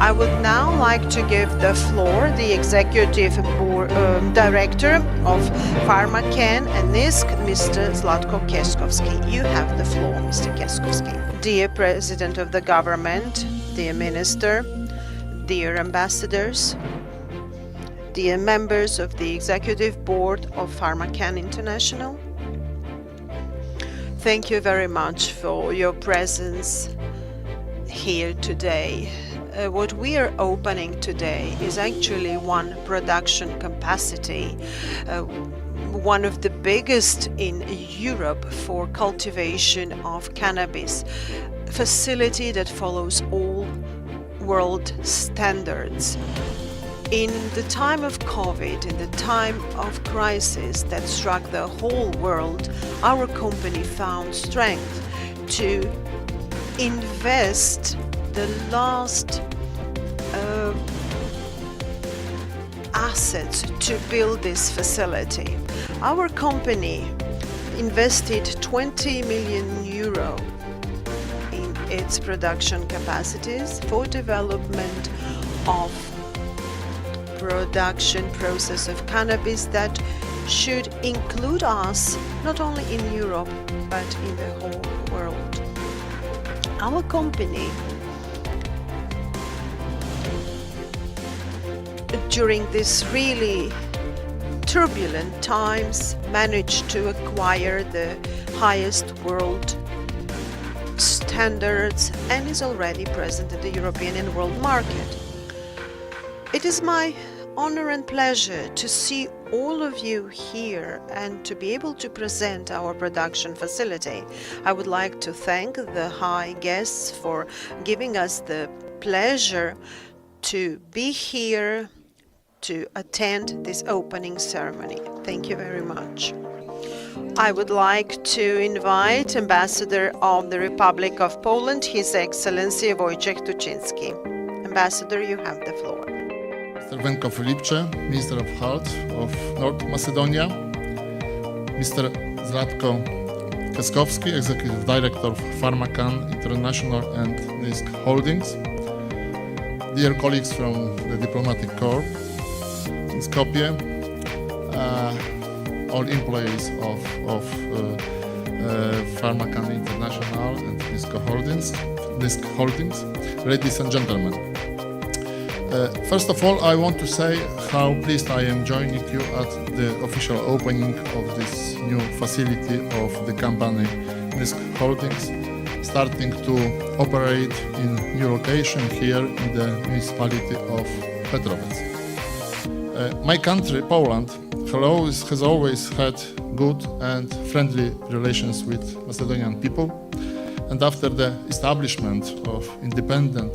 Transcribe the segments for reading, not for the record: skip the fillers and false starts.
I would now like to give the floor the Executive Board, Director of Pharmacann and NYSK, Mr. Zlatko Keskovski. You have the floor, Mr. Keskovski. Dear President of the Government, dear Minister, dear Ambassadors, dear members of the Executive Board of Pharmacann International, thank you very much for your presence here today. What we are opening today is actually one production capacity, one of the biggest in Europe for cultivation of cannabis, facility that follows all world standards. In the time of COVID, in the time of crisis that struck the whole world, our company found strength to invest the last assets to build this facility. Our company invested 20 million euro in its production capacities for development of production process of cannabis that should include us not only in Europe but in the whole world. Our company during these really turbulent times managed to acquire the highest world standards and is already present in the European and world market. It is my honor and pleasure to see all of you here and to be able to present our production facility. I would like to thank the high guests for giving us the pleasure to be here to attend this opening ceremony. Thank you very much. I would like to invite Ambassador of the Republic of Poland, His Excellency Wojciech Tuczyński. Ambassador, you have the floor. Mr. Wenko Filipcze, Minister of Health of North Macedonia, Mr. Zlatko Keskovski, Executive Director of Pharmacann International and NYSK Holdings, dear colleagues from the Diplomatic Corps in Skopje, all employees of Pharmacann International and NYSK Holdings, ladies and gentlemen. First of all, I want to say how pleased I am joining you at the official opening of this new facility of the company NYSK Holdings, starting to operate in new location here in the municipality of Petrovec. My country, Poland, has always had good and friendly relations with Macedonian people, and after the establishment of independent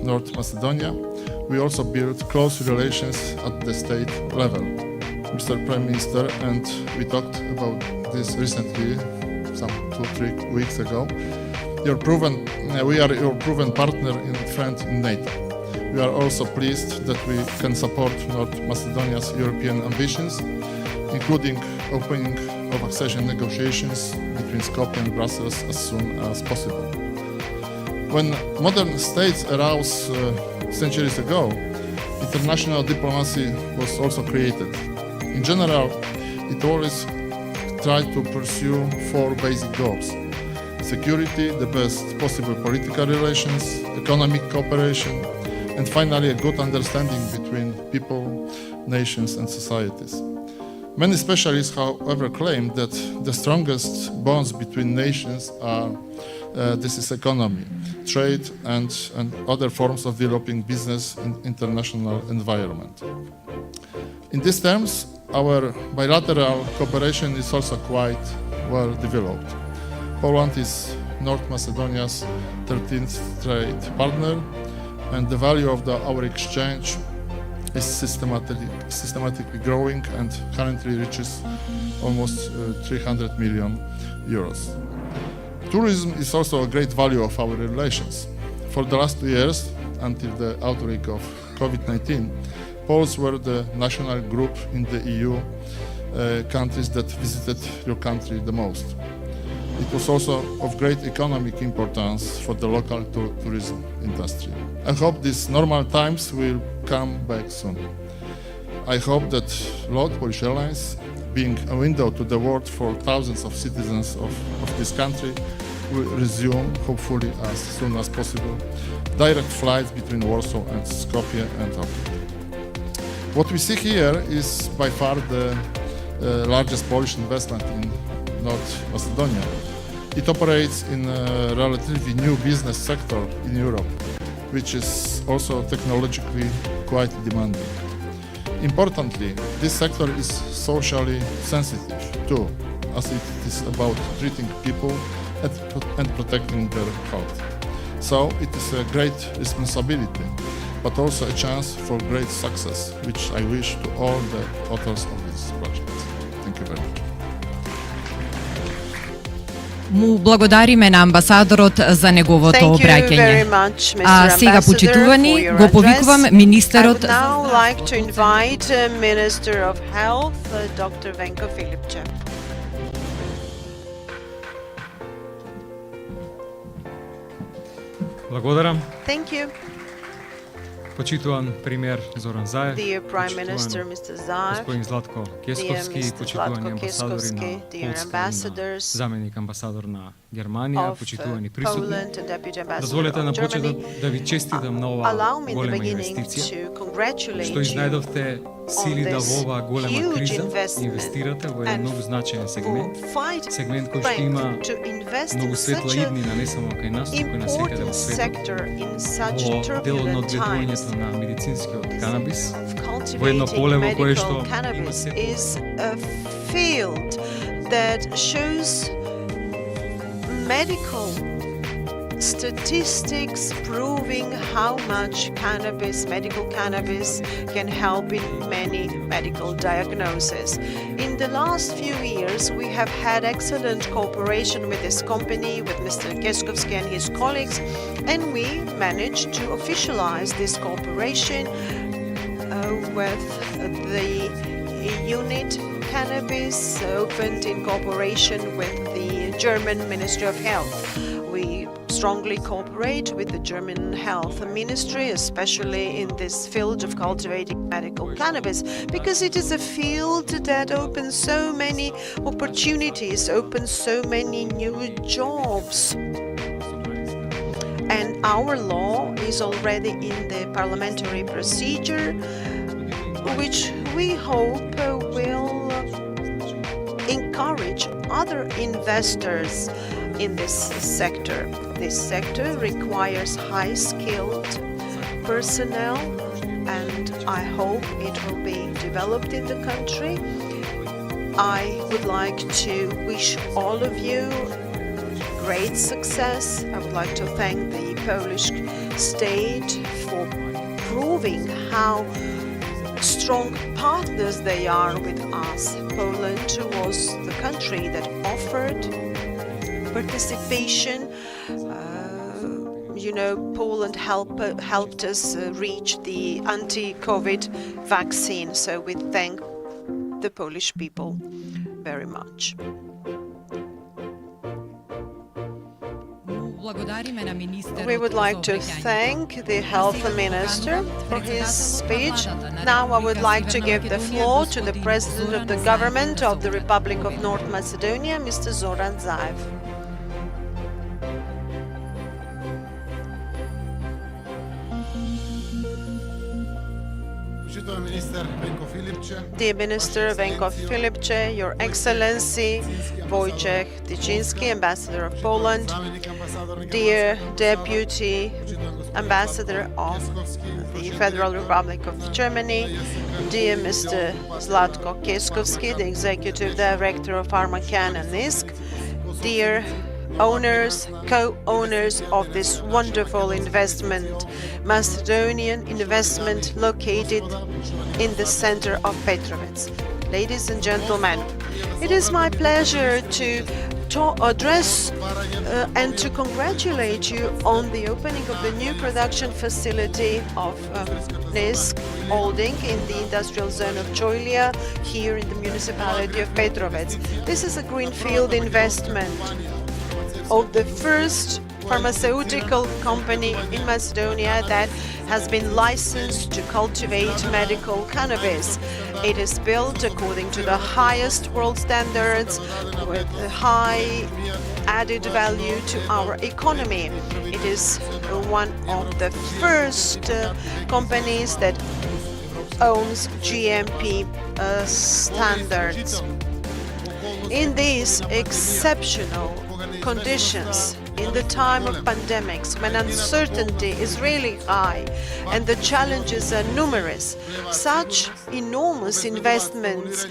North Macedonia, we also built close relations at the state level. Mr. Prime Minister, and we talked about this recently, some 2-3 weeks ago. We are your proven partner and friend in NATO. We are also pleased that we can support North Macedonia's European ambitions, including opening of accession negotiations between Skopje and Brussels as soon as possible. When modern states arose centuries ago, international diplomacy was also created. In general, it always tried to pursue 4 basic goals: security, the best possible political relations, economic cooperation, and finally a good understanding between people, nations and societies. Many specialists, however, claim that the strongest bonds between nations are this is economy, trade and other forms of developing business in international environment. In these terms, our bilateral cooperation is also quite well developed. Poland is North Macedonia's 13th trade partner, and the value of our exchange is systematically growing and currently reaches almost 300 million euros. Tourism is also a great value of our relations. For the last 2 years, until the outbreak of COVID-19, Poles were the national group in the EU countries that visited your country the most. It was also of great economic importance for the local tourism industry. I hope these normal times will come back soon. I hope that LOT, Polish Airlines, being a window to the world for thousands of citizens of this country, will resume, hopefully as soon as possible, direct flights between Warsaw and Skopje and Ohrid. What we see here is by far the largest Polish investment in North Macedonia. It operates in a relatively new business sector in Europe, which is also technologically quite demanding. Importantly, this sector is socially sensitive too, as it is about treating people and protecting their health. So it is a great responsibility, but also a chance for great success, which I wish to all the authors of this project. Thank you very much. Му благодариме на амбасадорот за неговото Thank you very обраќање. much, Mr. А сега Ambassador, почитувани for your го address. повикувам I министерот. would now like to invite Minister of Health, Dr. Venko Filipče. Благодарам. Thank you. Почитуван премиер Зоран Заев, Dear Prime Minister, Mr. Zaev, господин Златко Кесковски, Mr. почитувани Zlatko амбасадори Keskovski, на dear Полска и на ambassadors заменик амбасадор на Германија, of почитувани присутни. Poland and Deputy Ambassador Дозволете на of почет Germany. да ви честитам на Allow оваа me in the голема beginning инвестиција, to congratulate што you изнајдовте сили да во оваа голема huge криза investment инвестирате во еден and многу значаен сегмент, for fight сегмент кој што има strength to invest многу in светла such an иднина не само кај нас, туку и на секаде во important светот. sector in such Во делот на turbulent times. одгледувањето на медицинскиот канабис, Of во едно поле во кое cultivating што medical има cannabis се is a field that shows medical statistics proving how much medical cannabis can help in many medical diagnoses. In the last few years, we have had excellent cooperation with this company, with Mr. Keskovski and his colleagues, and we managed to officialize this cooperation with the unit cannabis opened in cooperation with the German Ministry of Health. We strongly cooperate with the German Health Ministry, especially in this field of cultivating medical cannabis, because it is a field that opens so many opportunities, opens so many new jobs. And our law is already in the parliamentary procedure, which we hope will encourage other investors in this sector. This sector requires high-skilled personnel, and I hope it will be developed in the country. I would like to wish all of you great success. I would like to thank the Polish state for proving how strong partners they are with us. Poland was the country that offered participation. Poland helped us reach the anti-COVID vaccine, so we thank the Polish people very much. We would like to thank the Health Minister for his speech. Now I would like to give the floor to the President of the Government of the Republic of North Macedonia, Mr. Zoran Zaev. Dear Minister Venko Filipče, Your Excellency Wojciech Tyczyński, Ambassador of Poland, dear Deputy Ambassador of the Federal Republic of Germany, dear Mr. Zlatko Keskovski, the Executive Director of Pharmacann and NYSK, dear owners, co-owners of this wonderful investment, Macedonian investment located in the center of Petrovets. Ladies and gentlemen, it is my pleasure to address and to congratulate you on the opening of the new production facility of NYSK Holdings in the industrial zone of Choilia, here in the municipality of Petrovets. This is a greenfield investment of the first pharmaceutical company in Macedonia that has been licensed to cultivate medical cannabis. It is built according to the highest world standards with a high added value to our economy. It is one of the first companies that owns GMP standards. In these exceptional conditions, in the time of pandemics, when uncertainty is really high and the challenges are numerous, such enormous investments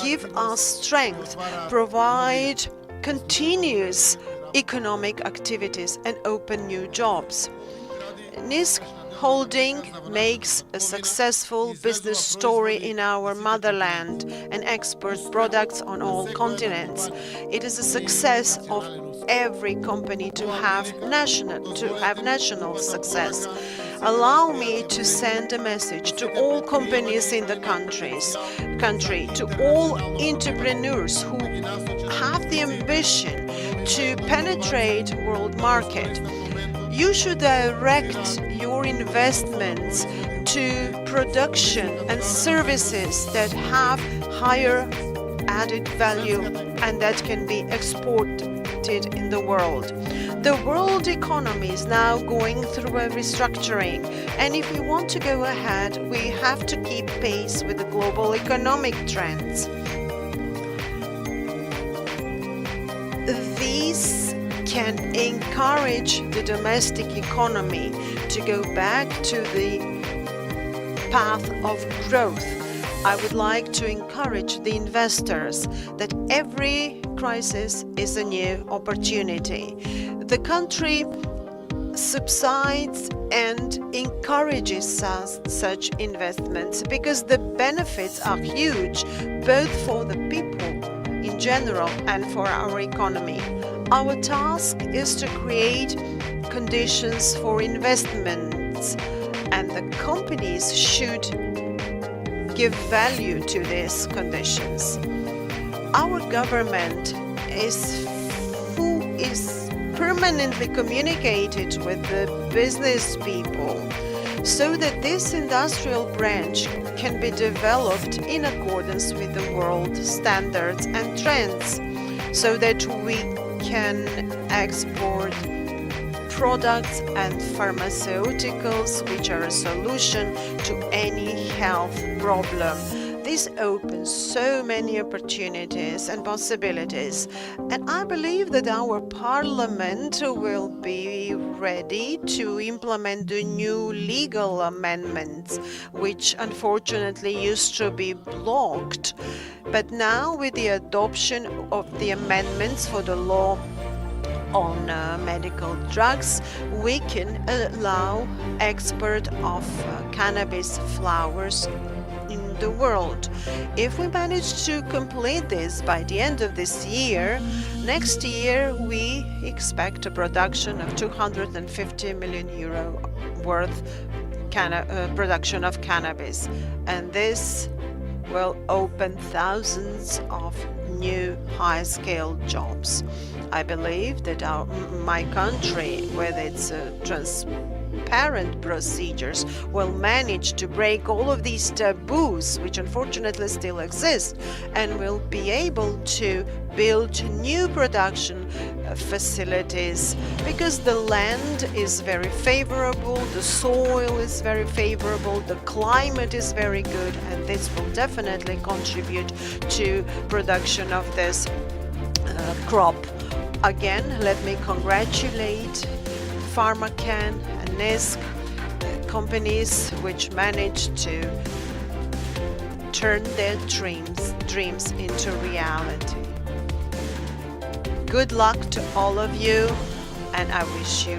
give us strength, provide continuous economic activities and open new jobs. NYSK Holding makes a successful business story in our motherland and exports products on all continents. It is a success of every company to have national success. Allow me to send a message to all companies in the country, to all entrepreneurs who have the ambition to penetrate world market. You should direct your investments to production and services that have higher added value and that can be exported in the world. The world economy is now going through a restructuring, and if we want to go ahead, we have to keep pace with the global economic trends. These can encourage the domestic economy to go back to the path of growth. I would like to encourage the investors that every crisis is a new opportunity. The country subsides and encourages such investments because the benefits are huge, both for the people in general and for our economy. Our task is to create conditions for investments, and the companies should give value to these conditions. Our government is permanently communicated with the business people so that this industrial branch can be developed in accordance with the world standards and trends, so that we can export products and pharmaceuticals which are a solution to any health problem. This opens so many opportunities and possibilities, and I believe that our parliament will be ready to implement the new legal amendments, which unfortunately used to be blocked. But now, with the adoption of the amendments for the law on medical drugs, we can allow export of cannabis flowers in the world. If we manage to complete this by the end of this year, next year we expect a production of 250 million euro worth production of cannabis, and this will open thousands of new high-scale jobs. I believe that my country, with its transparent procedures, will manage to break all of these taboos, which unfortunately still exist, and will be able to build new production facilities, because the land is very favorable, the soil is very favorable, the climate is very good, and this will definitely contribute to production of this crop. Again, let me congratulate Pharmacann and NYSK, companies which managed to turn their dreams into reality. Good luck to all of you, and I wish you